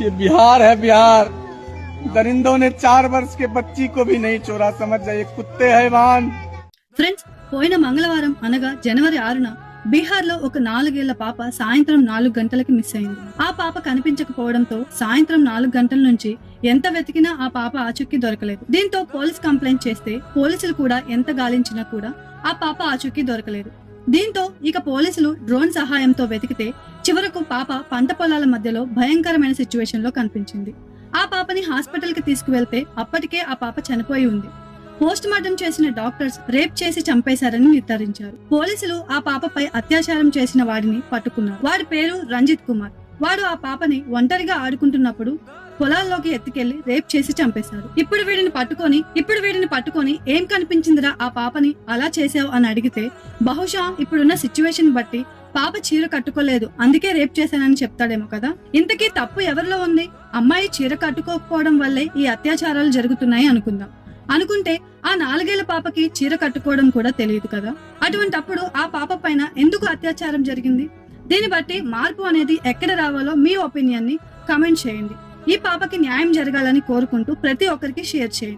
ये बिहार है बिहार। दरिंदों ने 4 वर्ष के बच्ची को भी नहीं छोड़ा, समझ जाइए कुत्ते हैवान। ఫ్రెండ్స్, పోయిన మంగళవారం అనగా జనవరి 6న బీహార్ లో ఒక 4 ఏళ్ల పాప సాయంత్రం 4 గంటలకి మిస్ అయింది. ఆ పాప కనిపించకపోవడంతో సాయంత్రం 4 గంటల నుంచి ఎంత వెతికినా ఆ పాప ఆచూకీ దొరకలేదు. దీంతో పోలీస్ కంప్లైంట్ చేస్తే పోలీసులు కూడా ఎంత గాలించినా కూడా ఆ పాప ఆచూకీ దొరకలేదు. దీంతో ఇక పోలీసులు డ్రోన్ సహాయంతో వెతికితే చివరకు పాప పంట పొలాల మధ్యలో భయంకరమైన సిచ్యువేషన్ లో కనిపించింది. ఆ పాపని హాస్పిటల్ కి తీసుకువెళ్తే అప్పటికే ఆ పాప చనిపోయి ఉంది. పోస్ట్ మార్టం చేసిన డాక్టర్స్ రేప్ చేసి చంపేశారని నిర్ధారించారు. పోలీసులు ఆ పాపపై అత్యాచారం చేసిన వాడిని పట్టుకున్నారు. వాడి పేరు రంజిత్ కుమార్. వాడు ఆ పాపని ఒంటరిగా ఆడుకుంటున్నప్పుడు పొలాల్లోకి ఎత్తుకెళ్లి రేప్ చేసి చంపేశారు. ఇప్పుడు వీడిని పట్టుకొని ఏం కనిపించిందిరా ఆ పాపని అలా చేసావు అని అడిగితే బహుశా ఇప్పుడున్న సిచ్యువేషన్ బట్టి పాప చీర కట్టుకోలేదు అందుకే రేప్ చేశానని చెప్తాడేమో కదా. ఇంతకీ తప్పు ఎవరిలో ఉంది? అమ్మాయి చీర కట్టుకోకపోవడం వల్లే ఈ అత్యాచారాలు జరుగుతున్నాయి అనుకుంటే ఆ 4 ఏళ్ల పాపకి చీర కట్టుకోవడం కూడా తెలియదు కదా. అటువంటప్పుడు ఆ పాప పైన ఎందుకు అత్యాచారం జరిగింది? దీన్ని బట్టి మార్పు అనేది ఎక్కడ రావాలో మీ ఒపీనియన్ ని కామెంట్ చేయండి. ఈ పాపకి న్యాయం జరగాలని కోరుకుంటూ ప్రతి ఒక్కరికి షేర్ చేయండి.